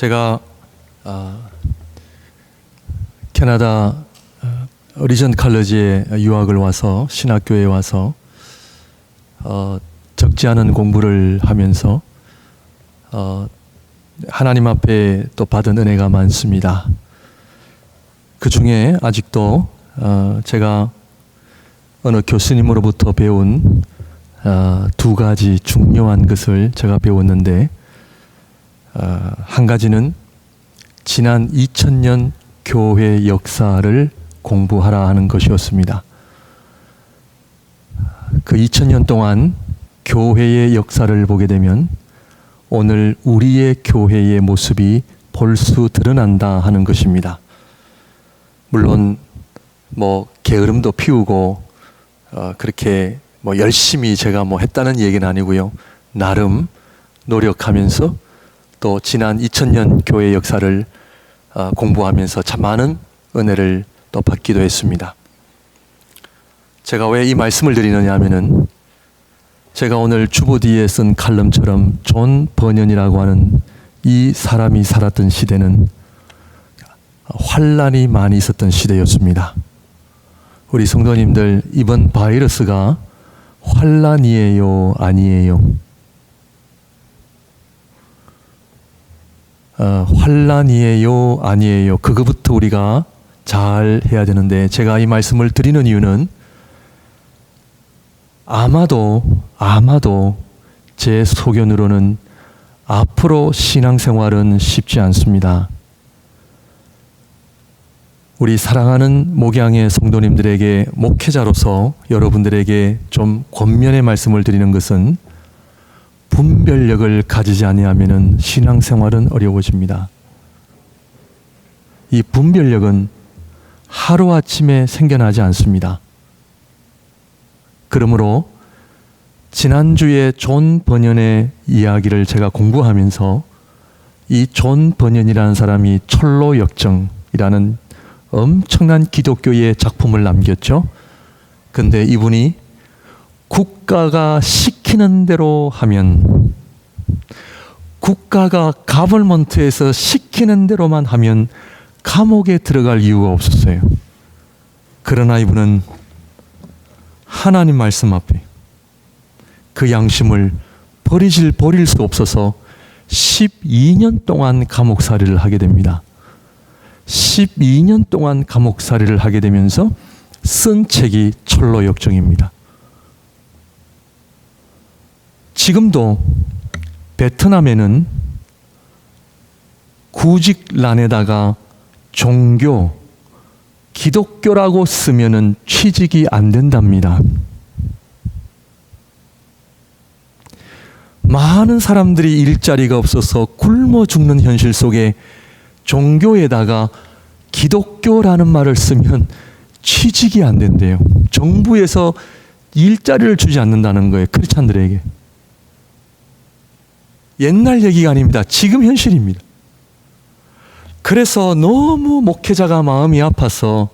제가 캐나다 어리전 칼리지에 유학을 와서 신학교에 와서 적지 않은 공부를 하면서 하나님 앞에 또 받은 은혜가 많습니다. 그 중에 아직도 제가 어느 교수님으로부터 배운 두 가지 중요한 것을 제가 배웠는데, 한 가지는 지난 2000년 교회 역사를 공부하라 하는 것이었습니다. 그 2000년 동안 교회의 역사를 보게 되면 오늘 우리의 교회의 모습이 볼수 드러난다 하는 것입니다. 물론 게으름도 피우고 그렇게 열심히 제가 했다는 얘기는 아니고요. 나름 노력하면서 또 지난 2000년 교회 역사를 공부하면서 참 많은 은혜를 또 받기도 했습니다. 제가 왜 이 말씀을 드리느냐 하면은, 제가 오늘 주보디에 쓴 칼럼처럼 존 버년이라고 하는 이 사람이 살았던 시대는 환란이 많이 있었던 시대였습니다. 우리 성도님들, 이번 바이러스가 환란이에요, 아니에요? 환란이에요, 아니에요? 그거부터 우리가 잘 해야 되는데, 제가 이 말씀을 드리는 이유는 아마도 제 소견으로는 앞으로 신앙생활은 쉽지 않습니다. 우리 사랑하는 목양의 성도님들에게, 목회자로서 여러분들에게 좀 권면의 말씀을 드리는 것은, 분별력을 가지지 아니하면 신앙생활은 어려워집니다. 이 분별력은 하루아침에 생겨나지 않습니다. 그러므로 지난주에 존 버년의 이야기를 제가 공부하면서, 이 존 버년이라는 사람이 철로역정이라는 엄청난 기독교의 작품을 남겼죠. 근데 이분이 국가가 시키는 대로 하면, 국가가 가버먼트에서 시키는 대로만 하면 감옥에 들어갈 이유가 없었어요. 그러나 이분은 하나님 말씀 앞에 그 양심을 버릴 수 없어서 12년 동안 감옥살이를 하게 됩니다. 12년 동안 감옥살이를 하게 되면서 쓴 책이 철로역정입니다. 지금도 베트남에는 구직란에다가 종교, 기독교라고 쓰면은 취직이 안 된답니다. 많은 사람들이 일자리가 없어서 굶어 죽는 현실 속에 종교에다가 기독교라는 말을 쓰면 취직이 안 된대요. 정부에서 일자리를 주지 않는다는 거예요, 크리스찬들에게. 옛날 얘기가 아닙니다. 지금 현실입니다. 그래서 너무 목회자가 마음이 아파서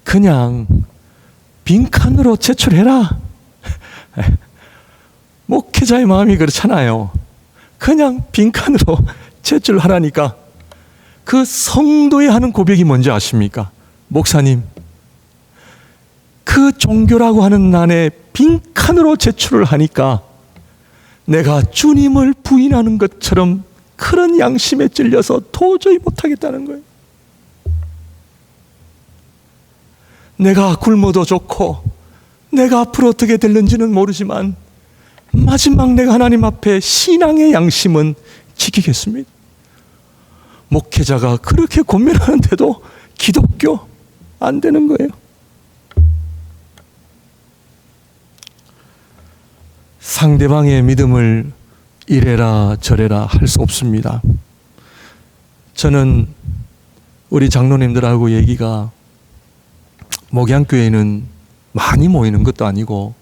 그냥 빈칸으로 제출해라. 목회자의 마음이 그렇잖아요. 그냥 빈칸으로 제출하라니까. 그 성도의 하는 고백이 뭔지 아십니까? 목사님, 그 종교라고 하는 난에 빈칸으로 제출을 하니까 내가 주님을 부인하는 것처럼 그런 양심에 찔려서 도저히 못하겠다는 거예요. 내가 굶어도 좋고 내가 앞으로 어떻게 될는지는 모르지만 마지막 내가 하나님 앞에 신앙의 양심은 지키겠습니다. 목회자가 그렇게 고민하는데도 기독교 안 되는 거예요. 상대방의 믿음을 이래라 저래라 할 수 없습니다. 저는 우리 장로님들하고 얘기가, 목양교회는 많이 모이는 것도 아니고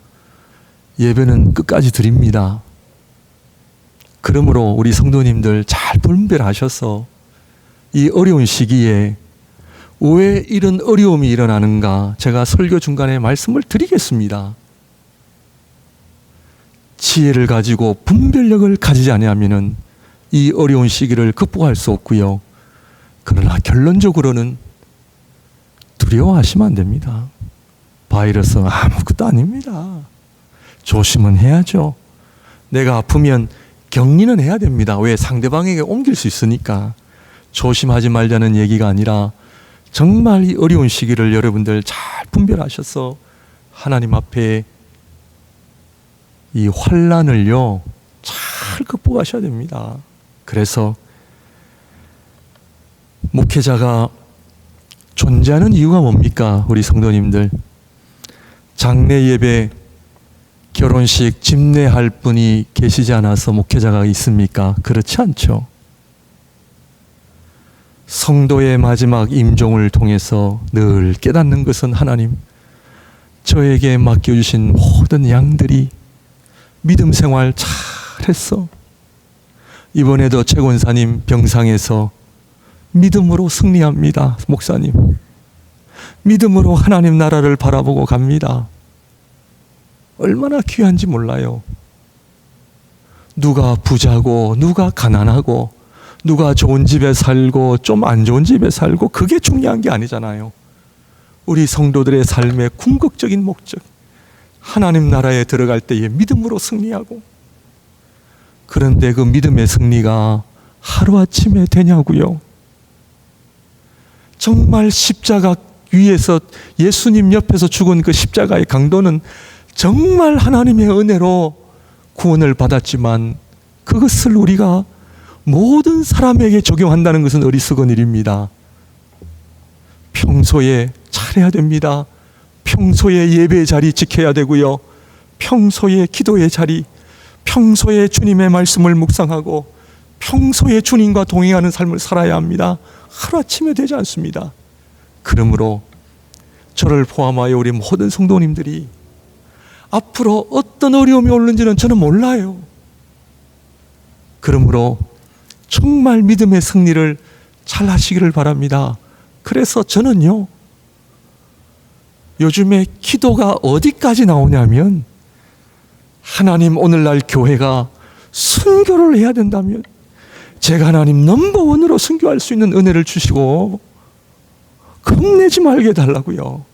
예배는 끝까지 드립니다. 그러므로 우리 성도님들 잘 분별하셔서 이 어려운 시기에 왜 이런 어려움이 일어나는가, 제가 설교 중간에 말씀을 드리겠습니다. 지혜를 가지고 분별력을 가지지 아니하면 이 어려운 시기를 극복할 수 없고요. 그러나 결론적으로는 두려워하시면 안 됩니다. 바이러스는 아무것도 아닙니다. 조심은 해야죠. 내가 아프면 격리는 해야 됩니다. 왜? 상대방에게 옮길 수 있으니까. 조심하지 말자는 얘기가 아니라 정말 이 어려운 시기를 여러분들 잘 분별하셔서 하나님 앞에 이 환난을요 잘 극복하셔야 됩니다. 그래서 목회자가 존재하는 이유가 뭡니까? 우리 성도님들, 장례 예배, 결혼식, 집례할 분이 계시지 않아서 목회자가 있습니까? 그렇지 않죠. 성도의 마지막 임종을 통해서 늘 깨닫는 것은 하나님, 저에게 맡겨주신 모든 양들이 믿음 생활 잘했어. 이번에도 최 권사님 병상에서 믿음으로 승리합니다. 목사님, 믿음으로 하나님 나라를 바라보고 갑니다. 얼마나 귀한지 몰라요. 누가 부자고 누가 가난하고 누가 좋은 집에 살고 좀 안 좋은 집에 살고 그게 중요한 게 아니잖아요. 우리 성도들의 삶의 궁극적인 목적, 하나님 나라에 들어갈 때에 믿음으로 승리하고. 그런데 그 믿음의 승리가 하루아침에 되냐고요. 정말 십자가 위에서 예수님 옆에서 죽은 그 십자가의 강도는 정말 하나님의 은혜로 구원을 받았지만 그것을 우리가 모든 사람에게 적용한다는 것은 어리석은 일입니다. 평소에 잘해야 됩니다. 평소에 예배의 자리 지켜야 되고요. 평소에 기도의 자리, 평소에 주님의 말씀을 묵상하고 평소에 주님과 동행하는 삶을 살아야 합니다. 하루아침에 되지 않습니다. 그러므로 저를 포함하여 우리 모든 성도님들이 앞으로 어떤 어려움이 오는지는 저는 몰라요. 그러므로 정말 믿음의 승리를 잘 하시기를 바랍니다. 그래서 저는요, 요즘에 기도가 어디까지 나오냐면, 하나님 오늘날 교회가 순교를 해야 된다면 제가 하나님 넘버원으로 순교할 수 있는 은혜를 주시고 겁내지 말게 해달라고요.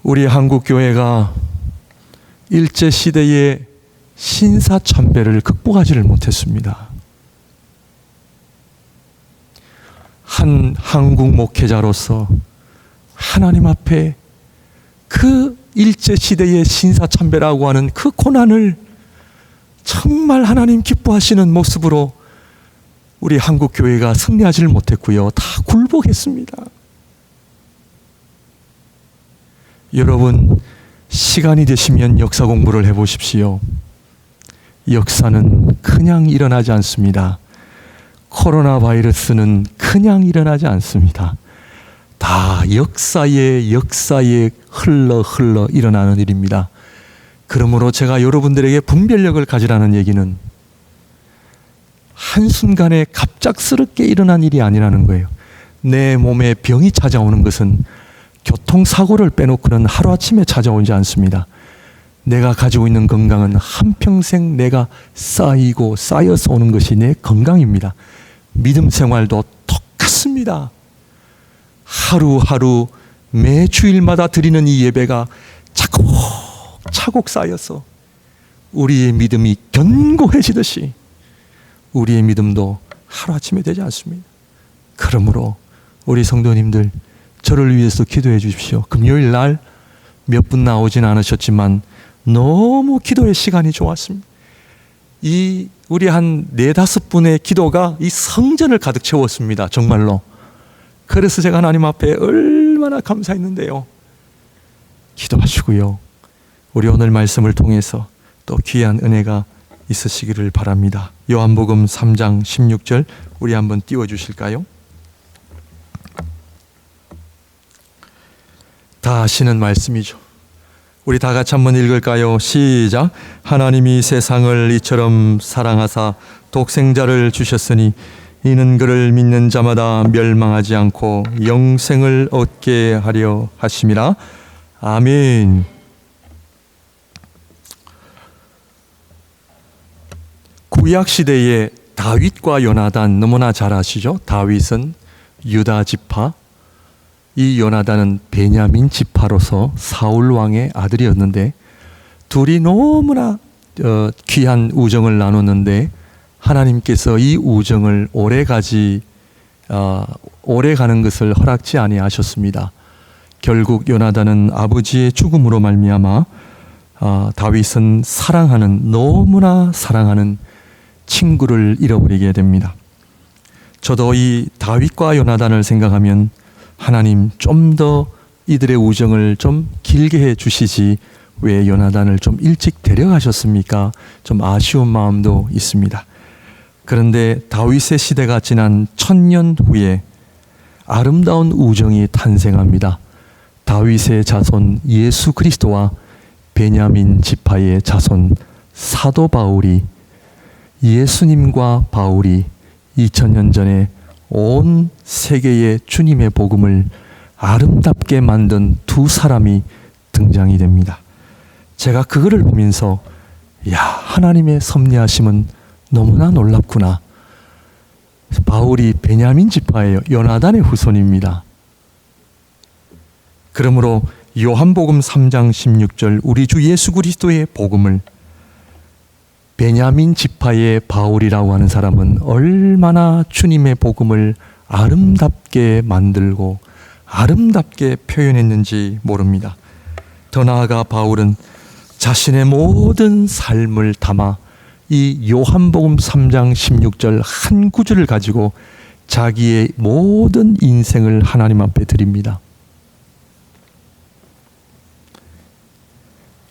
우리 한국 교회가 일제시대의 신사참배를 극복하지를 못했습니다. 한 한국 목회자로서 하나님 앞에 그 일제시대의 신사참배라고 하는 그 고난을 정말 하나님 기뻐하시는 모습으로 우리 한국 교회가 승리하지를 못했고요. 다 굴복했습니다. 여러분, 시간이 되시면 역사 공부를 해보십시오. 역사는 그냥 일어나지 않습니다. 코로나 바이러스는 그냥 일어나지 않습니다. 다 역사에 흘러 일어나는 일입니다. 그러므로 제가 여러분들에게 분별력을 가지라는 얘기는 한순간에 갑작스럽게 일어난 일이 아니라는 거예요. 내 몸에 병이 찾아오는 것은 교통사고를 빼놓고는 하루아침에 찾아오지 않습니다. 내가 가지고 있는 건강은 한평생 내가 쌓여서 오는 것이 내 건강입니다. 믿음 생활도 똑같습니다. 하루하루 매 주일마다 드리는 이 예배가 차곡차곡 쌓여서 우리의 믿음이 견고해지듯이 우리의 믿음도 하루아침에 되지 않습니다. 그러므로 우리 성도님들, 저를 위해서 기도해 주십시오. 금요일 날 몇 분 나오진 않으셨지만 너무 기도의 시간이 좋았습니다. 우리 한 4-5분의 기도가 이 성전을 가득 채웠습니다. 정말로. 그래서 제가 하나님 앞에 얼마나 감사했는데요. 기도하시고요. 우리 오늘 말씀을 통해서 또 귀한 은혜가 있으시기를 바랍니다. 요한복음 3장 16절 우리 한번 띄워주실까요? 다 아시는 말씀이죠. 우리 다 같이 한번 읽을까요? 시작. 하나님이 세상을 이처럼 사랑하사 독생자를 주셨으니 이는 그를 믿는 자마다 멸망하지 않고 영생을 얻게 하려 하심이라. 아멘. 구약 시대에 다윗과 요나단 너무나 잘 아시죠? 다윗은 유다 지파, 이 요나단은 베냐민 지파로서 사울 왕의 아들이었는데 둘이 너무나 귀한 우정을 나눴는데 하나님께서 이 우정을 오래 가는 것을 허락지 아니하셨습니다. 결국 요나단은 아버지의 죽음으로 말미암아 다윗은 너무나 사랑하는 친구를 잃어버리게 됩니다. 저도 이 다윗과 요나단을 생각하면 하나님 좀 더 이들의 우정을 좀 길게 해 주시지 왜 요나단을 좀 일찍 데려가셨습니까? 좀 아쉬운 마음도 있습니다. 그런데 다윗의 시대가 지난 1000년 후에 아름다운 우정이 탄생합니다. 다윗의 자손 예수 그리스도와 베냐민 지파의 자손 사도 바울이, 예수님과 바울이 2000년 전에 온 세계에 주님의 복음을 아름답게 만든 두 사람이 등장이 됩니다. 제가 그거를 보면서 하나님의 섭리하심은 너무나 놀랍구나. 바울이 베냐민 지파예요. 요나단의 후손입니다. 그러므로 요한복음 3장 16절 우리 주 예수 그리스도의 복음을 베냐민 지파의 바울이라고 하는 사람은 얼마나 주님의 복음을 아름답게 만들고 아름답게 표현했는지 모릅니다. 더 나아가 바울은 자신의 모든 삶을 담아 이 요한복음 3장 16절 한 구절을 가지고 자기의 모든 인생을 하나님 앞에 드립니다.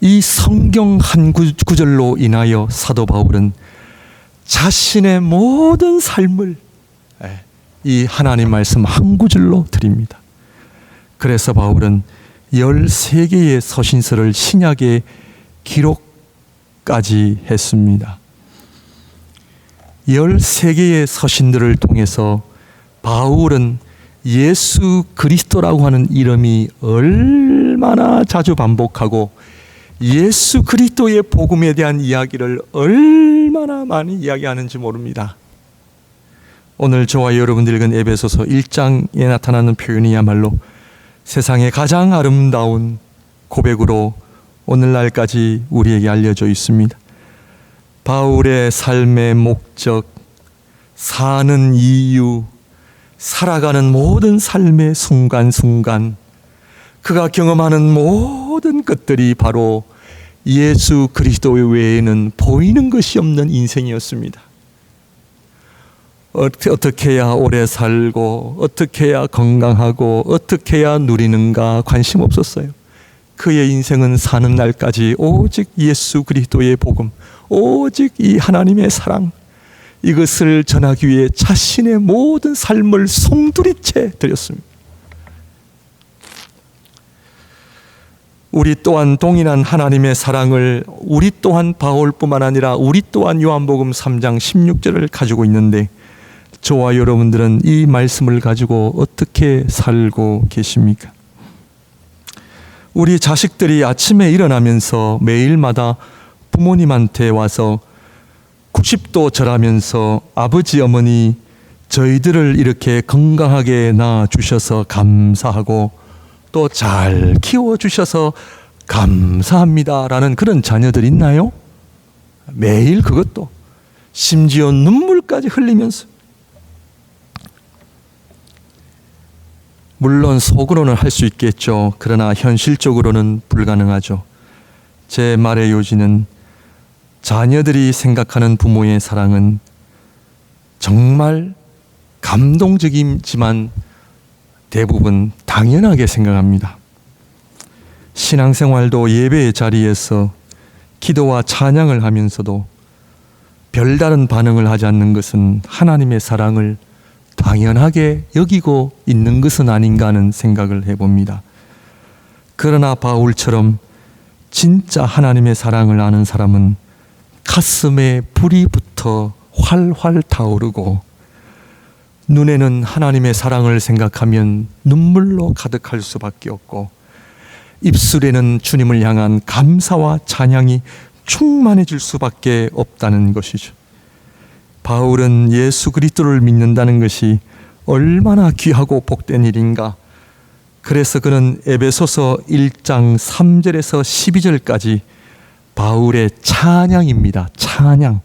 이 성경 한 구절로 인하여 사도 바울은 자신의 모든 삶을 이 하나님 말씀 한 구절로 드립니다. 그래서 바울은 13개의 서신서를 신약에 기록까지 했습니다. 13개의 서신들을 통해서 바울은 예수 그리스도라고 하는 이름이 얼마나 자주 반복하고 예수 그리스도의 복음에 대한 이야기를 얼마나 많이 이야기하는지 모릅니다. 오늘 저와 여러분들 읽은 에베소서 1장에 나타나는 표현이야말로 세상의 가장 아름다운 고백으로 오늘날까지 우리에게 알려져 있습니다. 바울의 삶의 목적, 사는 이유, 살아가는 모든 삶의 순간순간, 그가 경험하는 모든 것들이 바로 예수 그리스도 외에는 보이는 것이 없는 인생이었습니다. 어떻게 해야 오래 살고 어떻게 해야 건강하고 어떻게 해야 누리는가 관심 없었어요. 그의 인생은 사는 날까지 오직 예수 그리스도의 복음, 오직 이 하나님의 사랑, 이것을 전하기 위해 자신의 모든 삶을 송두리째 드렸습니다. 우리 또한 동일한 하나님의 사랑을 우리 또한 바울뿐만 아니라 우리 또한 요한복음 3장 16절을 가지고 있는데 저와 여러분들은 이 말씀을 가지고 어떻게 살고 계십니까? 우리 자식들이 아침에 일어나면서 매일마다 부모님한테 와서 90도 절하면서 아버지 어머니 저희들을 이렇게 건강하게 낳아주셔서 감사하고 또 잘 키워주셔서 감사합니다라는 그런 자녀들 있나요? 매일 그것도 심지어 눈물까지 흘리면서, 물론 속으로는 할 수 있겠죠. 그러나 현실적으로는 불가능하죠. 제 말의 요지는 자녀들이 생각하는 부모의 사랑은 정말 감동적이지만 대부분 당연하게 생각합니다. 신앙생활도 예배의 자리에서 기도와 찬양을 하면서도 별다른 반응을 하지 않는 것은 하나님의 사랑을 당연하게 여기고 있는 것은 아닌가 하는 생각을 해봅니다. 그러나 바울처럼 진짜 하나님의 사랑을 아는 사람은 가슴에 불이 붙어 활활 타오르고 눈에는 하나님의 사랑을 생각하면 눈물로 가득할 수밖에 없고 입술에는 주님을 향한 감사와 찬양이 충만해질 수밖에 없다는 것이죠. 바울은 예수 그리스도를 믿는다는 것이 얼마나 귀하고 복된 일인가. 그래서 그는 에베소서 1장 3절에서 12절까지 바울의 찬양입니다. 찬양.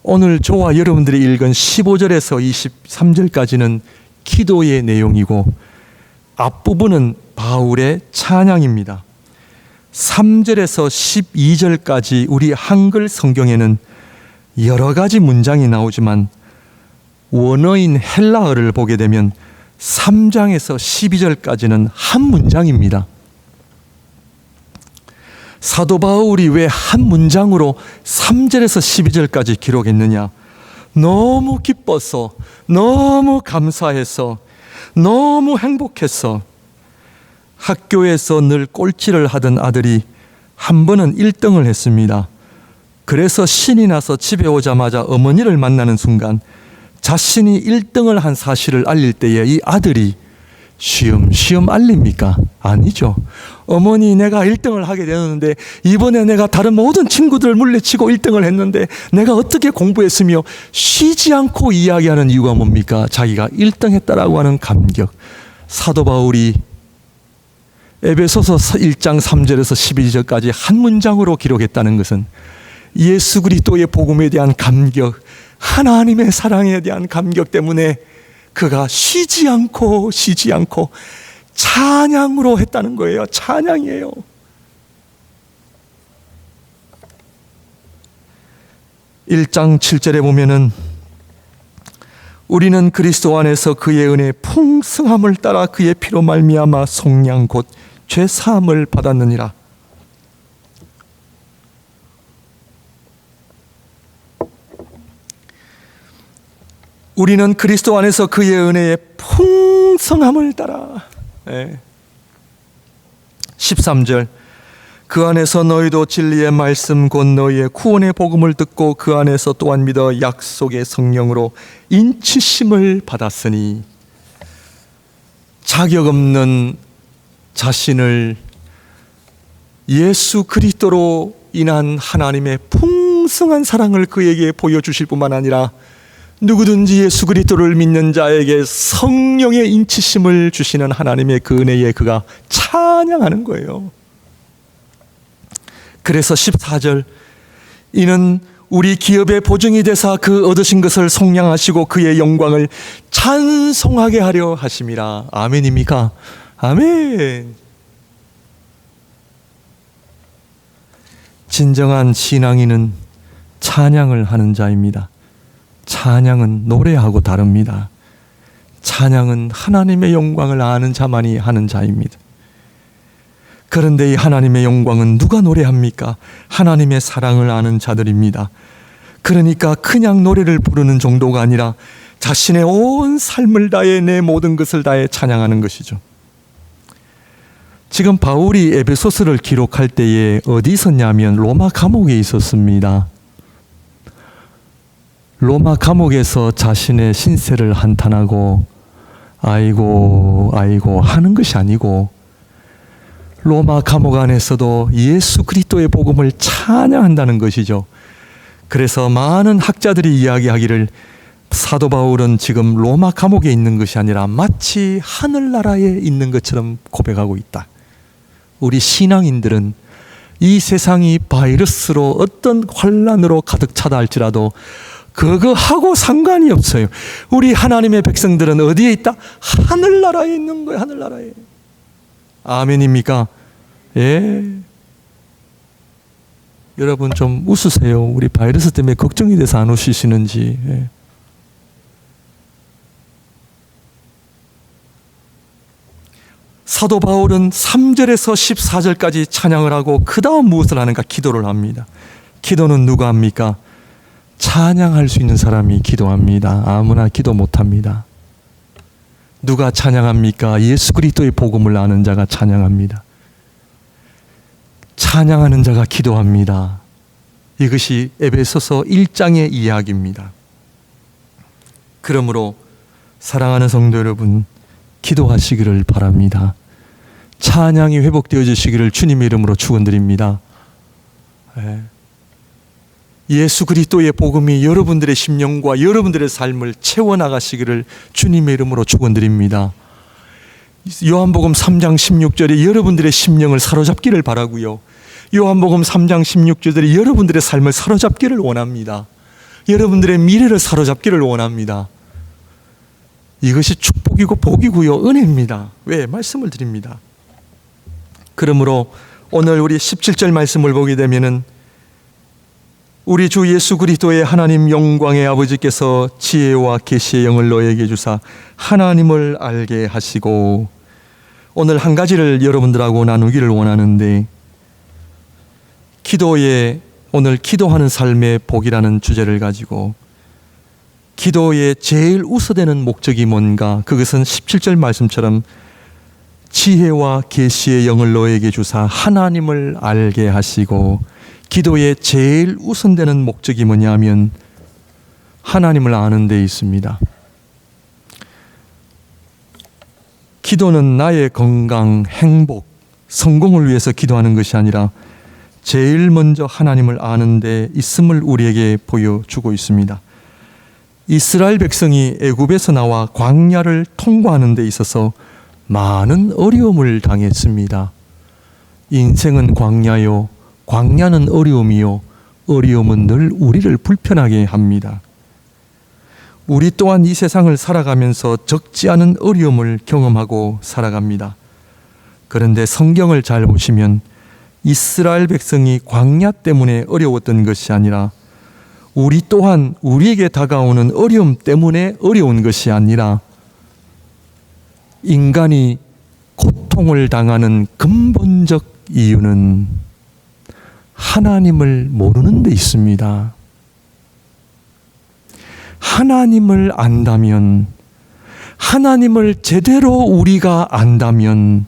오늘 저와 여러분들이 읽은 15절에서 23절까지는 기도의 내용이고 앞부분은 바울의 찬양입니다. 3절에서 12절까지 우리 한글 성경에는 여러 가지 문장이 나오지만 원어인 헬라어를 보게 되면 3장에서 12절까지는 한 문장입니다. 사도 바울이 왜 한 문장으로 3절에서 12절까지 기록했느냐? 너무 기뻐서, 너무 감사해서, 너무 행복해서 학교에서 늘 꼴찌를 하던 아들이 한 번은 1등을 했습니다. 그래서 신이 나서 집에 오자마자 어머니를 만나는 순간 자신이 1등을 한 사실을 알릴 때에 이 아들이 쉬엄쉬엄 알립니까? 아니죠. 어머니, 내가 1등을 하게 되었는데 이번에 내가 다른 모든 친구들을 물리치고 1등을 했는데 내가 어떻게 공부했으며 쉬지 않고 이야기하는 이유가 뭡니까? 자기가 1등 했다라고 하는 감격. 사도 바울이 에베소서 1장 3절에서 12절까지 한 문장으로 기록했다는 것은 예수 그리스도의 복음에 대한 감격, 하나님의 사랑에 대한 감격 때문에 그가 쉬지 않고 찬양으로 했다는 거예요. 찬양이에요. (1장 7절에) 보면은 우리는 그리스도 안에서 그의 은혜 풍성함을 따라 그의 피로 말미암아 속량 곧 죄 사함을 받았느니라. 우리는 그리스도 안에서 그의 은혜의 풍성함을 따라. 13절 그 안에서 너희도 진리의 말씀 곧 너희의 구원의 복음을 듣고 그 안에서 또한 믿어 약속의 성령으로 인치심을 받았으니. 자격 없는 자신을 예수 그리스도로 인한 하나님의 풍성한 사랑을 그에게 보여주실 뿐만 아니라 누구든지 예수 그리스도를 믿는 자에게 성령의 인치심을 주시는 하나님의 그 은혜에 그가 찬양하는 거예요. 그래서 14절 이는 우리 기업의 보증이 되사 그 얻으신 것을 속량하시고 그의 영광을 찬송하게 하려 하심이라. 아멘입니까? 아멘. 진정한 신앙인은 찬양을 하는 자입니다. 찬양은 노래하고 다릅니다. 찬양은 하나님의 영광을 아는 자만이 하는 자입니다. 그런데 이 하나님의 영광은 누가 노래합니까? 하나님의 사랑을 아는 자들입니다. 그러니까 그냥 노래를 부르는 정도가 아니라 자신의 온 삶을 다해 내 모든 것을 다해 찬양하는 것이죠. 지금 바울이 에베소서를 기록할 때에 어디 있었냐면 로마 감옥에 있었습니다. 로마 감옥에서 자신의 신세를 한탄하고 아이고 하는 것이 아니고 로마 감옥 안에서도 예수 그리스도의 복음을 찬양한다는 것이죠. 그래서 많은 학자들이 이야기하기를 사도 바울은 지금 로마 감옥에 있는 것이 아니라 마치 하늘나라에 있는 것처럼 고백하고 있다. 우리 신앙인들은 이 세상이 바이러스로 어떤 환란으로 가득 차다 할지라도 그거하고 상관이 없어요. 우리 하나님의 백성들은 어디에 있다? 하늘나라에 있는 거예요. 하늘나라에. 아멘입니까? 예. 여러분 좀 웃으세요. 우리 바이러스 때문에 걱정이 돼서 안 웃으시는지. 예. 사도 바울은 3절에서 14절까지 찬양을 하고 그 다음 무엇을 하는가? 기도를 합니다. 기도는 누가 합니까? 찬양할 수 있는 사람이 기도합니다. 아무나 기도 못합니다. 누가 찬양합니까? 예수 그리스도의 복음을 아는 자가 찬양합니다. 찬양하는 자가 기도합니다. 이것이 에베소서 1장의 이야기입니다. 그러므로 사랑하는 성도 여러분, 기도하시기를 바랍니다. 찬양이 회복되어지시기를 주님의 이름으로 축원드립니다. 예수 그리스도의 복음이 여러분들의 심령과 여러분들의 삶을 채워나가시기를 주님의 이름으로 축원드립니다. 요한복음 3장 16절에 여러분들의 심령을 사로잡기를 바라고요. 요한복음 3장 16절에 여러분들의 삶을 사로잡기를 원합니다. 여러분들의 미래를 사로잡기를 원합니다. 이것이 축복이고 복이고요, 은혜입니다. 왜? 말씀을 드립니다. 그러므로 오늘 우리 17절 말씀을 보게 되면은 우리 주 예수 그리스도의 하나님 영광의 아버지께서 지혜와 계시의 영을 너에게 주사 하나님을 알게 하시고, 오늘 한 가지를 여러분들하고 나누기를 원하는데, 오늘 기도하는 삶의 복이라는 주제를 가지고 기도의 제일 우선되는 목적이 뭔가? 그것은 17절 말씀처럼 지혜와 계시의 영을 너에게 주사 하나님을 알게 하시고, 기도의 제일 우선되는 목적이 뭐냐면 하나님을 아는 데 있습니다. 기도는 나의 건강, 행복, 성공을 위해서 기도하는 것이 아니라 제일 먼저 하나님을 아는 데 있음을 우리에게 보여주고 있습니다. 이스라엘 백성이 애굽에서 나와 광야를 통과하는 데 있어서 많은 어려움을 당했습니다. 인생은 광야요, 광야는 어려움이요, 어려움은 늘 우리를 불편하게 합니다. 우리 또한 이 세상을 살아가면서 적지 않은 어려움을 경험하고 살아갑니다. 그런데 성경을 잘 보시면 이스라엘 백성이 광야 때문에 어려웠던 것이 아니라 우리 또한 우리에게 다가오는 어려움 때문에 어려운 것이 아니라 인간이 고통을 당하는 근본적 이유는 하나님을 모르는 데 있습니다. 하나님을 안다면, 하나님을 제대로 우리가 안다면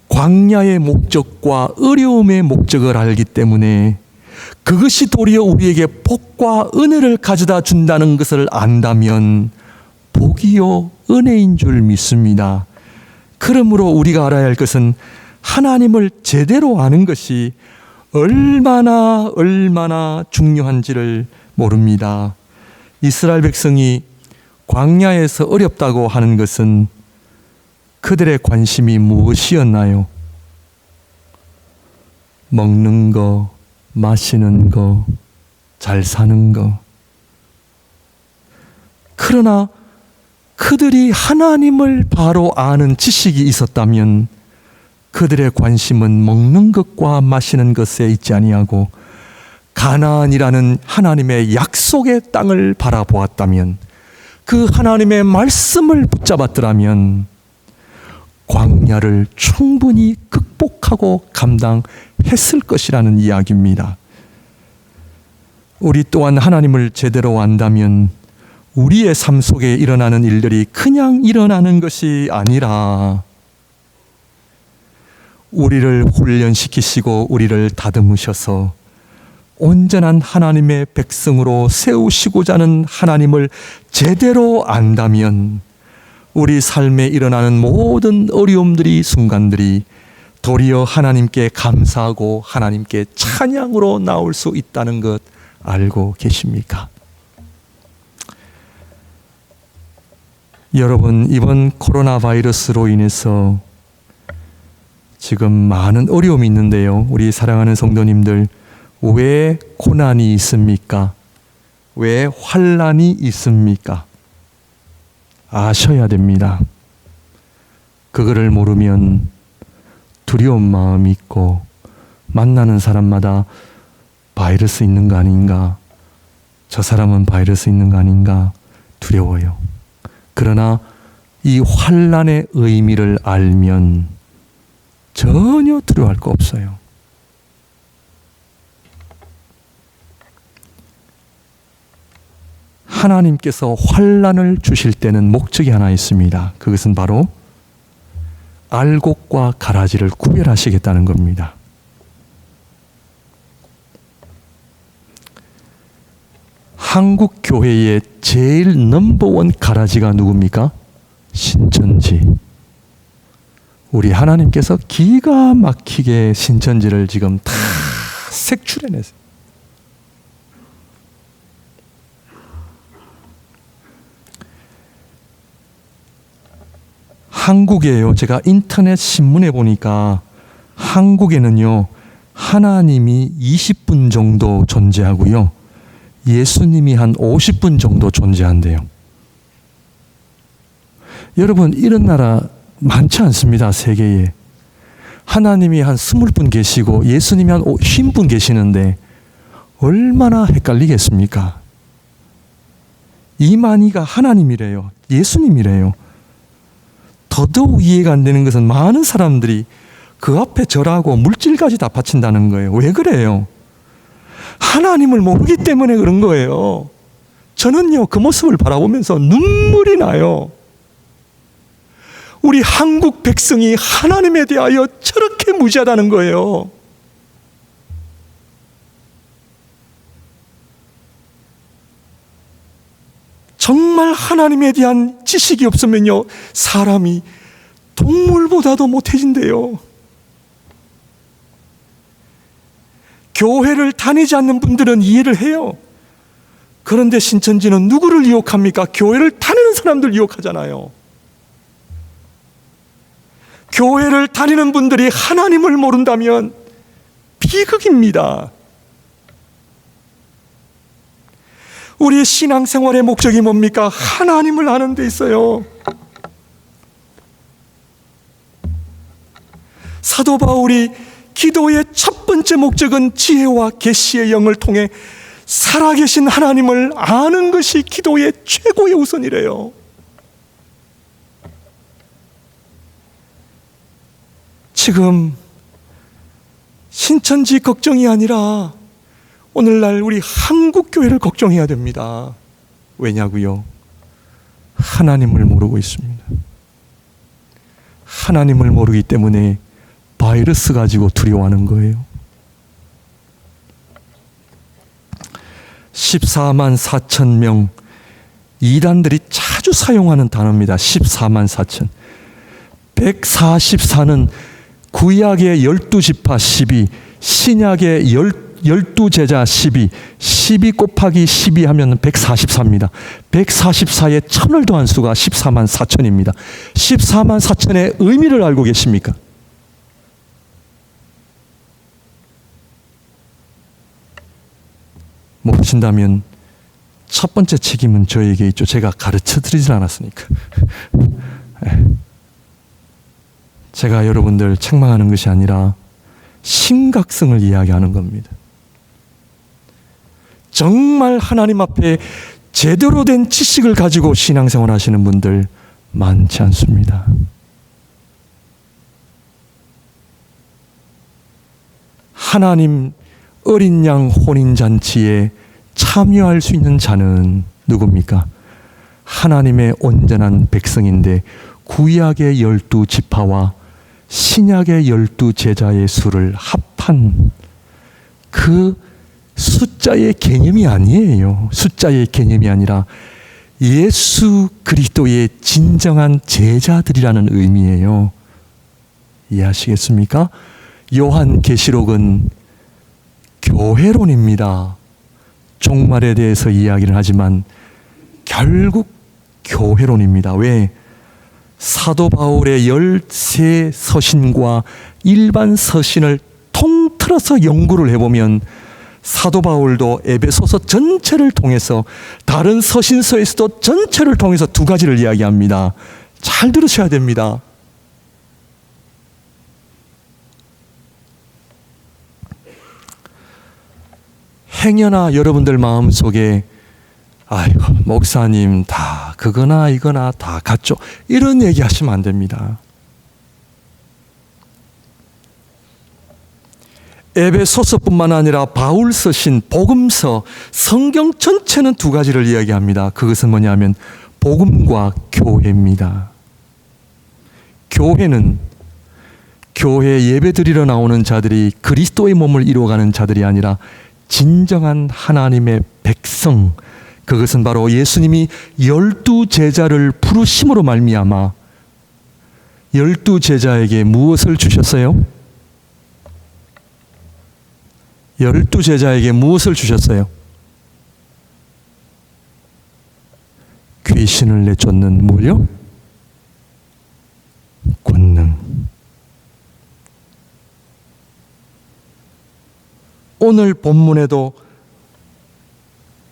광야의 목적과 어려움의 목적을 알기 때문에 그것이 도리어 우리에게 복과 은혜를 가져다 준다는 것을 안다면 복이요 은혜인 줄 믿습니다. 그러므로 우리가 알아야 할 것은 하나님을 제대로 아는 것이 얼마나 중요한지를 모릅니다. 이스라엘 백성이 광야에서 어렵다고 하는 것은 그들의 관심이 무엇이었나요? 먹는 거, 마시는 거, 잘 사는 거. 그러나 그들이 하나님을 바로 아는 지식이 있었다면 그들의 관심은 먹는 것과 마시는 것에 있지 아니하고 가나안이라는 하나님의 약속의 땅을 바라보았다면, 그 하나님의 말씀을 붙잡았더라면 광야를 충분히 극복하고 감당했을 것이라는 이야기입니다. 우리 또한 하나님을 제대로 안다면 우리의 삶 속에 일어나는 일들이 그냥 일어나는 것이 아니라 우리를 훈련시키시고 우리를 다듬으셔서 온전한 하나님의 백성으로 세우시고자 하는 하나님을 제대로 안다면 우리 삶에 일어나는 모든 어려움들이, 순간들이 도리어 하나님께 감사하고 하나님께 찬양으로 나올 수 있다는 것 알고 계십니까? 여러분, 이번 코로나 바이러스로 인해서 지금 많은 어려움이 있는데요. 우리 사랑하는 성도님들, 왜 고난이 있습니까? 왜 환난이 있습니까? 아셔야 됩니다. 그거를 모르면 두려운 마음이 있고 만나는 사람마다 바이러스 있는 거 아닌가, 저 사람은 바이러스 있는 거 아닌가 두려워요. 그러나 이 환난의 의미를 알면 전혀 두려워할 거 없어요. 하나님께서 환난을 주실 때는 목적이 하나 있습니다. 그것은 바로 알곡과 가라지를 구별하시겠다는 겁니다. 한국 교회의 제일 넘버원 가라지가 누굽니까? 신천지. 우리 하나님께서 기가 막히게 신천지를 지금 다 색출해냈어요. 한국에요. 제가 인터넷 신문에 보니까 한국에는요, 하나님이 20분 정도 존재하고요, 예수님이 한 50분 정도 존재한대요. 여러분, 이런 나라 많지 않습니다. 세계에. 하나님이 한 20분 계시고 예수님이 한 50분 계시는데 얼마나 헷갈리겠습니까? 이만희가 하나님이래요. 예수님이래요. 더더욱 이해가 안 되는 것은 많은 사람들이 그 앞에 절하고 물질까지 다 바친다는 거예요. 왜 그래요? 하나님을 모르기 때문에 그런 거예요. 저는요, 그 모습을 바라보면서 눈물이 나요. 우리 한국 백성이 하나님에 대하여 저렇게 무지하다는 거예요. 정말 하나님에 대한 지식이 없으면요, 사람이 동물보다도 못해진대요. 교회를 다니지 않는 분들은 이해를 해요. 그런데 신천지는 누구를 유혹합니까? 교회를 다니는 사람들 유혹하잖아요. 교회를 다니는 분들이 하나님을 모른다면 비극입니다. 우리의 신앙생활의 목적이 뭡니까? 하나님을 아는 데 있어요. 사도 바울이 기도의 첫 번째 목적은 지혜와 계시의 영을 통해 살아계신 하나님을 아는 것이 기도의 최고의 우선이래요. 지금 신천지 걱정이 아니라 오늘날 우리 한국교회를 걱정해야 됩니다. 왜냐고요? 하나님을 모르고 있습니다. 하나님을 모르기 때문에 바이러스 가지고 두려워하는 거예요. 14만 4천 명, 이단들이 자주 사용하는 단어입니다. 14만 4천. 144는 구약의 12지파 12, 신약의 12제자 12, 12 곱하기 12 하면 144입니다. 144에 1000을 더한 수가 14만 4천입니다. 14만 4천의 의미를 알고 계십니까? 모르신다면 첫 번째 책임은 저에게 있죠. 제가 가르쳐 드리진 않았으니까. 제가 여러분들 책망하는 것이 아니라 심각성을 이야기하는 겁니다. 정말 하나님 앞에 제대로 된 지식을 가지고 신앙생활 하시는 분들 많지 않습니다. 하나님 어린 양 혼인잔치에 참여할 수 있는 자는 누굽니까? 하나님의 온전한 백성인데 구약의 12지파와 신약의 12제자의 수를 합한 그 숫자의 개념이 아니에요. 숫자의 개념이 아니라 예수 그리스도의 진정한 제자들이라는 의미예요. 이해하시겠습니까? 요한계시록은 교회론입니다. 종말에 대해서 이야기를 하지만 결국 교회론입니다. 왜? 사도 바울의 13서신과 일반 서신을 통틀어서 연구를 해보면 사도 바울도 에베소서 전체를 통해서 다른 서신서에서도 전체를 통해서 두 가지를 이야기합니다. 잘 들으셔야 됩니다. 행여나 여러분들 마음속에 아이고 목사님 다 그거나 이거나 다 같죠, 이런 얘기 하시면 안 됩니다. 에베소서뿐만 아니라 바울 서신, 복음서, 성경 전체는 두 가지를 이야기합니다. 그것은 뭐냐면 복음과 교회입니다. 교회는 교회 예배 드리러 나오는 자들이 그리스도의 몸을 이루어가는 자들이 아니라 진정한 하나님의 백성, 그것은 바로 예수님이 12제자를 부르심으로 말미암아 12제자에게 무엇을 주셨어요? 12제자에게 무엇을 주셨어요? 귀신을 내쫓는 무력? 오늘 본문에도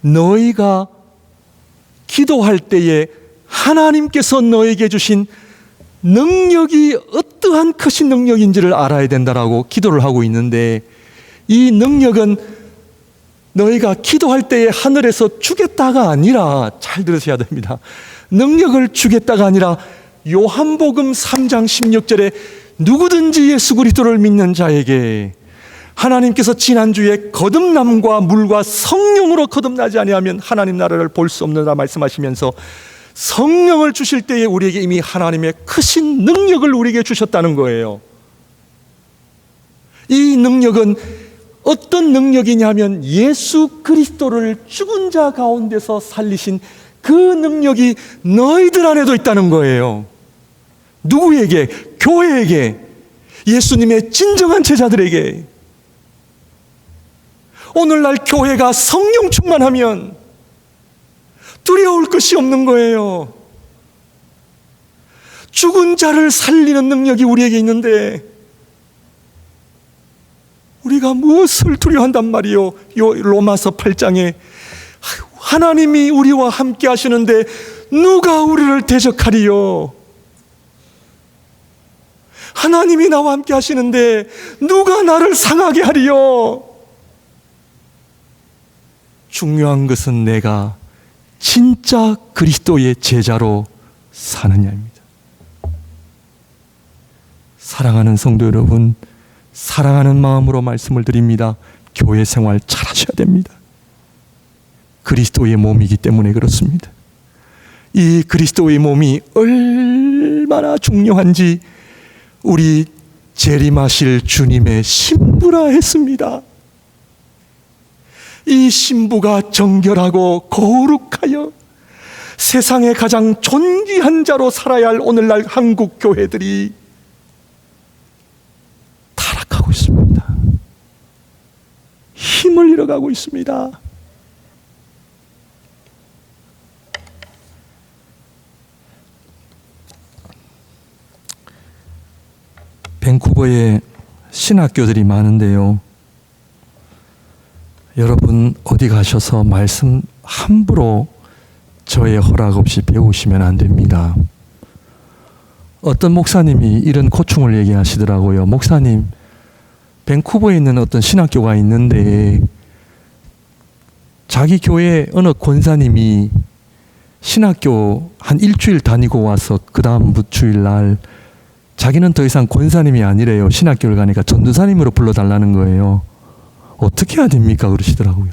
너희가 기도할 때에 하나님께서 너에게 주신 능력이 어떠한 크신 능력인지를 알아야 된다라고 기도를 하고 있는데, 이 능력은 너희가 기도할 때에 하늘에서 주겠다가 아니라, 잘 들으셔야 됩니다. 능력을 주겠다가 아니라 요한복음 3장 16절에 누구든지 예수 그리스도를 믿는 자에게 하나님께서 지난주에 거듭남과 물과 성령으로 거듭나지 아니하면 하나님 나라를 볼 수 없느라 말씀하시면서 성령을 주실 때에 우리에게 이미 하나님의 크신 능력을 우리에게 주셨다는 거예요. 이 능력은 어떤 능력이냐면 예수 그리스도를 죽은 자 가운데서 살리신 그 능력이 너희들 안에도 있다는 거예요. 누구에게? 교회에게, 예수님의 진정한 제자들에게. 오늘날 교회가 성령 충만하면 두려울 것이 없는 거예요. 죽은 자를 살리는 능력이 우리에게 있는데 우리가 무엇을 두려워한단 말이요? 요 로마서 8장에 하나님이 우리와 함께 하시는데 누가 우리를 대적하리요? 하나님이 나와 함께 하시는데 누가 나를 상하게 하리요? 중요한 것은 내가 진짜 그리스도의 제자로 사느냐입니다. 사랑하는 성도 여러분, 사랑하는 마음으로 말씀을 드립니다. 교회 생활 잘하셔야 됩니다. 그리스도의 몸이기 때문에 그렇습니다. 이 그리스도의 몸이 얼마나 중요한지 우리 재림하실 주님의 신부라 했습니다. 이 신부가 정결하고 거룩하여 세상에 가장 존귀한 자로 살아야 할 오늘날 한국 교회들이 타락하고 있습니다. 힘을 잃어가고 있습니다. 밴쿠버에 신학교들이 많은데요, 여러분 어디 가셔서 말씀 함부로 저의 허락 없이 배우시면 안 됩니다. 어떤 목사님이 이런 고충을 얘기하시더라고요. 목사님, 밴쿠버에 있는 어떤 신학교가 있는데 자기 교회 어느 권사님이 신학교 한 일주일 다니고 와서 그 다음 주일날 자기는 더 이상 권사님이 아니래요. 신학교를 가니까 전도사님으로 불러달라는 거예요. 어떻게 해야 됩니까? 그러시더라고요.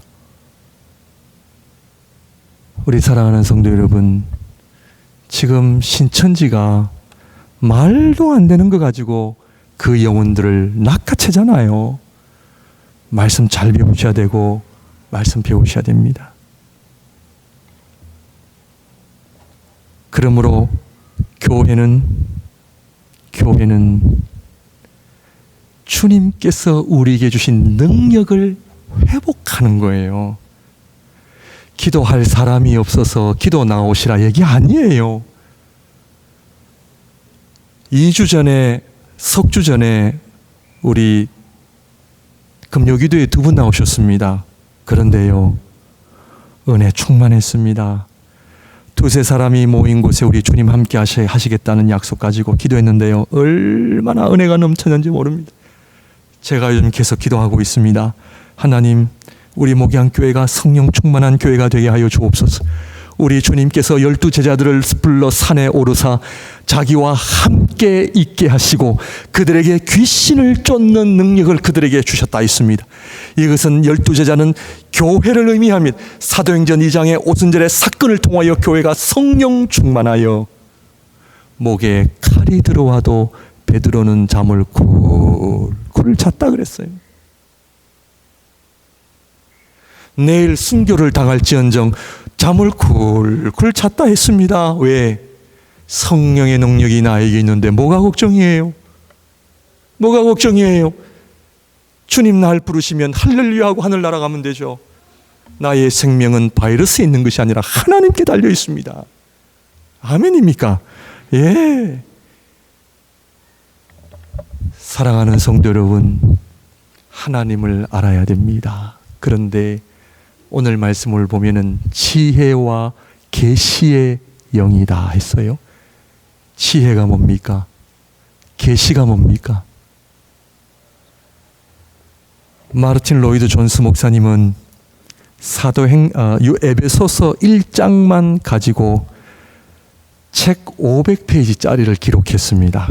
우리 사랑하는 성도 여러분, 지금 신천지가 말도 안 되는 거 가지고 그 영혼들을 낚아채잖아요. 말씀 잘 배우셔야 되고 말씀 배우셔야 됩니다. 그러므로 교회는 주님께서 우리에게 주신 능력을 회복하는 거예요. 기도할 사람이 없어서 기도 나오시라 얘기 아니에요. 2주 전에, 석주 전에 우리 금요기도에 2분 나오셨습니다. 그런데요, 은혜 충만했습니다. 2-3사람이 모인 곳에 우리 주님 함께 하시겠다는 약속 가지고 기도했는데요, 얼마나 은혜가 넘쳤는지 모릅니다. 제가 요즘 계속 기도하고 있습니다. 하나님, 우리 목양교회가 성령 충만한 교회가 되게 하여 주옵소서. 우리 주님께서 12 제자들을 불러 산에 오르사 자기와 함께 있게 하시고 그들에게 귀신을 쫓는 능력을 그들에게 주셨다 했습니다. 이것은 12 제자는 교회를 의미합니다. 사도행전 2장의 오순절의 사건을 통하여 교회가 성령 충만하여 목에 칼이 들어와도 베드로는 잠을 굴굴 잤다 그랬어요. 내일 순교를 당할지언정 잠을 굴굴 잤다 했습니다. 왜? 성령의 능력이 나에게 있는데 뭐가 걱정이에요? 뭐가 걱정이에요? 주님 날 부르시면 할렐루야 하고 하늘 날아가면 되죠. 나의 생명은 바이러스에 있는 것이 아니라 하나님께 달려 있습니다. 아멘입니까? 예. 사랑하는 성도 여러분, 하나님을 알아야 됩니다. 그런데 오늘 말씀을 보면은 지혜와 계시의 영이다 했어요. 지혜가 뭡니까? 계시가 뭡니까? 마르틴 로이드 존스 목사님은 에베소서 1장만 가지고 책 500페이지짜리를 기록했습니다.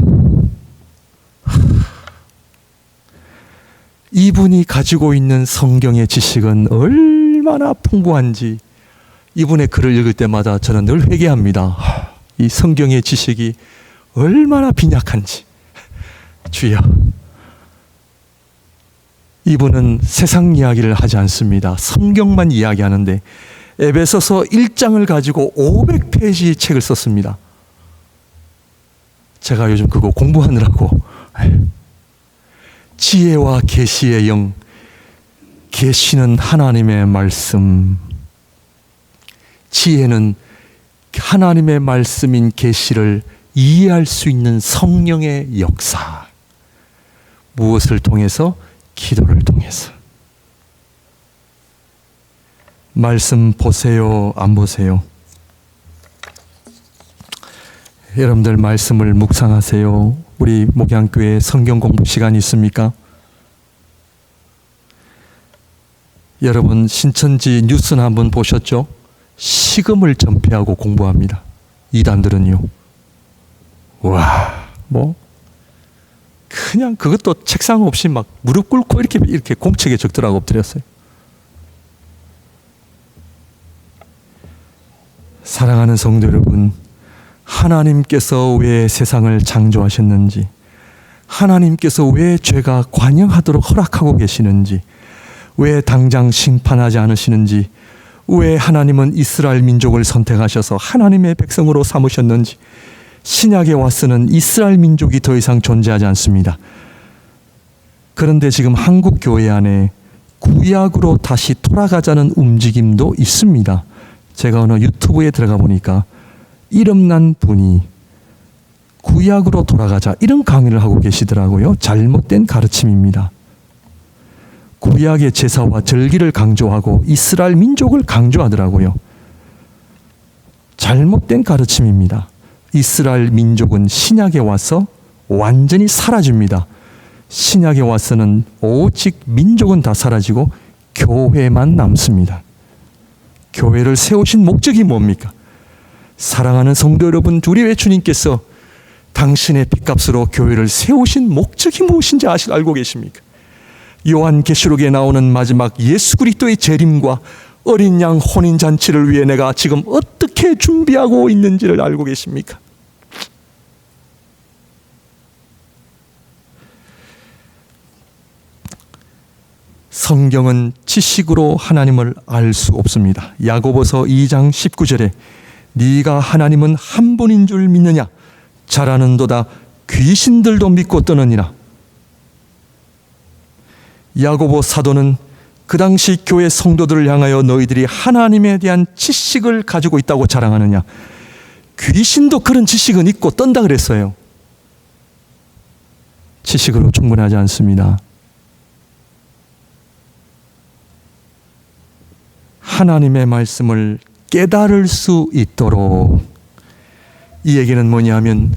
이분이 가지고 있는 성경의 지식은 얼마나 풍부한지 이분의 글을 읽을 때마다 저는 늘 회개합니다. 이 성경의 지식이 얼마나 빈약한지. 주여, 이분은 세상 이야기를 하지 않습니다. 성경만 이야기하는데 에베소서 1장을 가지고 500페이지 책을 썼습니다. 제가 요즘 그거 공부하느라고 지혜와 계시의 영, 계시는 하나님의 말씀, 지혜는 하나님의 말씀인 계시를 이해할 수 있는 성령의 역사. 무엇을 통해서? 기도를 통해서. 말씀 보세요, 안 보세요? 여러분들 말씀을 묵상하세요. 우리 목양교회 성경 공부 시간 있습니까? 여러분 신천지 뉴스나 한번 보셨죠? 식음을 전폐하고 공부합니다. 이단들은요. 와, 그냥 그것도 책상 없이 막 무릎 꿇고 이렇게 공책에 적더라고 엎드렸어요. 사랑하는 성도 여러분, 하나님께서 왜 세상을 창조하셨는지, 하나님께서 왜 죄가 관영하도록 허락하고 계시는지, 왜 당장 심판하지 않으시는지, 왜 하나님은 이스라엘 민족을 선택하셔서 하나님의 백성으로 삼으셨는지, 신약에 와서는 이스라엘 민족이 더 이상 존재하지 않습니다. 그런데 지금 한국 교회 안에 구약으로 다시 돌아가자는 움직임도 있습니다. 제가 어느 유튜브에 들어가 보니까 이름난 분이 구약으로 돌아가자 이런 강의를 하고 계시더라고요. 잘못된 가르침입니다. 구약의 제사와 절기를 강조하고 이스라엘 민족을 강조하더라고요. 잘못된 가르침입니다. 이스라엘 민족은 신약에 와서 완전히 사라집니다. 신약에 와서는 오직 민족은 다 사라지고 교회만 남습니다. 교회를 세우신 목적이 뭡니까? 사랑하는 성도 여러분, 우리 주님께서 당신의 핏값으로 교회를 세우신 목적이 무엇인지 알고 계십니까? 요한계시록에 나오는 마지막 예수 그리스도의 재림과 어린 양 혼인잔치를 위해 내가 지금 어떻게 준비하고 있는지를 알고 계십니까? 성경은 지식으로 하나님을 알 수 없습니다. 야고보서 2장 19절에 네가 하나님은 한 분인 줄 믿느냐? 잘하는도다 귀신들도 믿고 떠느니라. 야고보 사도는 그 당시 교회 성도들을 향하여 너희들이 하나님에 대한 지식을 가지고 있다고 자랑하느냐? 귀신도 그런 지식은 있고 떤다 그랬어요. 지식으로 충분하지 않습니다. 하나님의 말씀을 깨달을 수 있도록, 이 얘기는 뭐냐면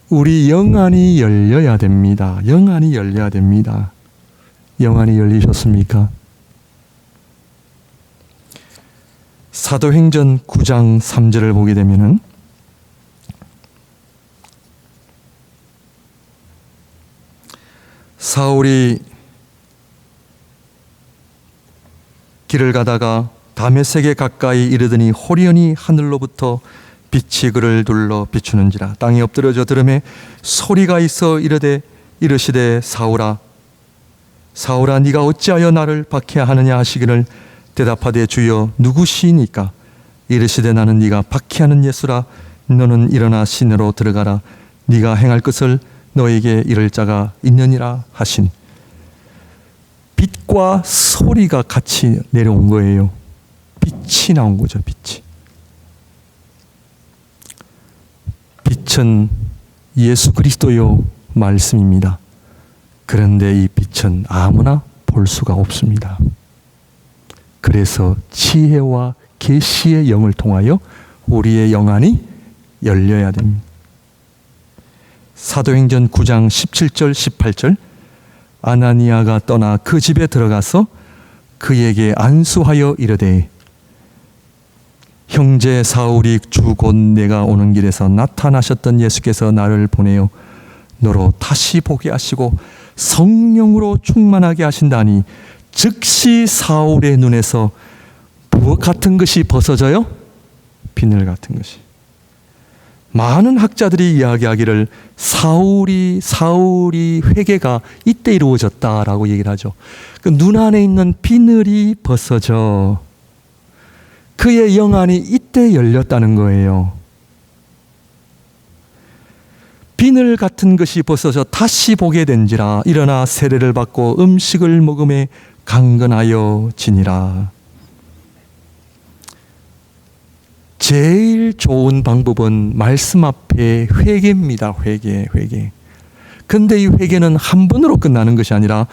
우리 영안이 열려야 됩니다. 영안이 열려야 됩니다. 영안이 열리셨습니까? 사도행전 9장 3절을 보게 되면은 사울이 길을 가다가 다메섹에 가까이 이르더니 호련히 하늘로부터 빛이 그를 둘러 비추는지라. 땅에 엎드려져 들음에 소리가 있어 이르시되 사울아 사울아 네가 어찌하여 나를 박해하느냐 하시기를 대답하되 주여 누구시니까? 이르시되 나는 네가 박해하는 예수라. 너는 일어나 시내로 들어가라. 네가 행할 것을 너에게 이를 자가 있느니라 하신. 빛과 소리가 같이 내려온 거예요. 빛이 나온 거죠. 빛은 예수 그리스도요 말씀입니다. 그런데 이 빛은 아무나 볼 수가 없습니다. 그래서 지혜와 계시의 영을 통하여 우리의 영안이 열려야 됩니다. 사도행전 9장 17절 18절 아나니아가 떠나 그 집에 들어가서 그에게 안수하여 이르되 형제 사울이 주 곧 내가 오는 길에서 나타나셨던 예수께서 나를 보내어 너로 다시 보게 하시고 성령으로 충만하게 하신다니 즉시 사울의 눈에서 무엇 같은 것이 벗어져요? 비늘 같은 것이. 많은 학자들이 이야기하기를 사울이 회개가 이때 이루어졌다라고 얘기를 하죠. 그 눈 안에 있는 비늘이 벗어져 그의 영안이 이때 열렸다는 거예요. 비늘 같은 것이 벗어져 다시 보게 된지라 일어나 세례를 받고 음식을 먹음에 강건하여 지니라. 제일 좋은 방법은 말씀 앞에 회개입니다. 회개. 근데 이 회개는 한 번으로 끝나는 것이 아니라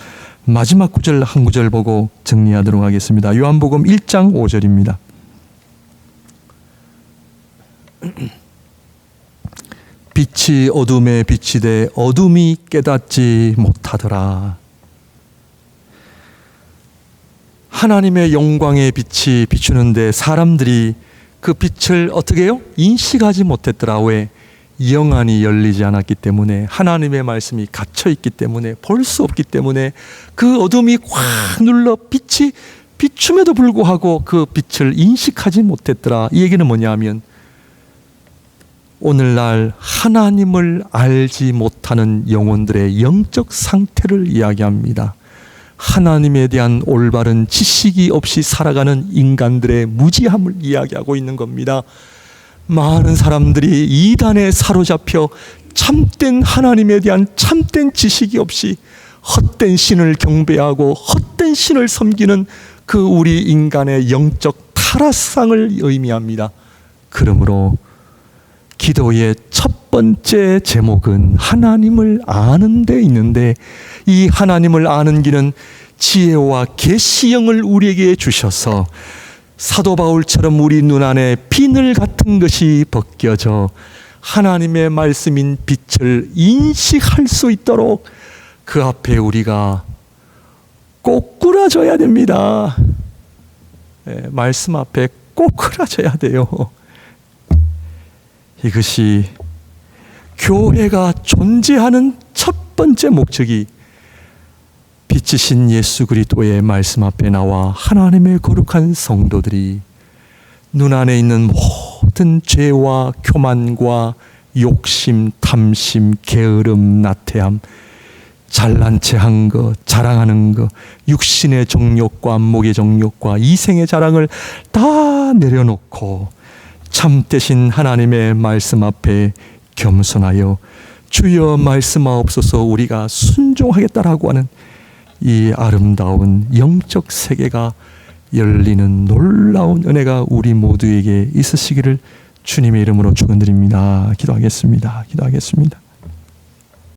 마지막 구절 한 구절 보고 정리하도록 하겠습니다. 요한복음 1장 5절입니다. 빛이 어둠에 비치되 어둠이 깨닫지 못하더라. 하나님의 영광의 빛이 비추는데 사람들이 그 빛을 어떻게 해요? 인식하지 못했더라. 왜? 영안이 열리지 않았기 때문에, 하나님의 말씀이 갇혀있기 때문에, 볼 수 없기 때문에 그 어둠이 확 눌러 빛이 비춤에도 불구하고 그 빛을 인식하지 못했더라. 이 얘기는 뭐냐 하면 오늘날 하나님을 알지 못하는 영혼들의 영적 상태를 이야기합니다. 하나님에 대한 올바른 지식이 없이 살아가는 인간들의 무지함을 이야기하고 있는 겁니다. 많은 사람들이 이단에 사로잡혀 참된 하나님에 대한 참된 지식이 없이 헛된 신을 경배하고 헛된 신을 섬기는 그 우리 인간의 영적 타락상을 의미합니다. 그러므로 기도의 첫 번째 제목은 하나님을 아는 데 있는데, 이 하나님을 아는 길은 지혜와 계시영을 우리에게 주셔서 사도 바울처럼 우리 눈 안에 비늘 같은 것이 벗겨져 하나님의 말씀인 빛을 인식할 수 있도록 그 앞에 우리가 꼬꾸라져야 됩니다. 말씀 앞에 꼬꾸라져야 돼요. 이것이 교회가 존재하는 첫 번째 목적이 빛이신 예수 그리스도의 말씀 앞에 나와 하나님의 거룩한 성도들이 눈 안에 있는 모든 죄와 교만과 욕심, 탐심, 게으름, 나태함, 잘난 체 한 것, 자랑하는 것, 육신의 정욕과 목의 정욕과 이생의 자랑을 다 내려놓고 참되신 하나님의 말씀 앞에 겸손하여 주여 말씀하옵소서 우리가 순종하겠다라고 하는 이 아름다운 영적 세계가 열리는 놀라운 은혜가 우리 모두에게 있으시기를 주님의 이름으로 축원드립니다. 기도하겠습니다.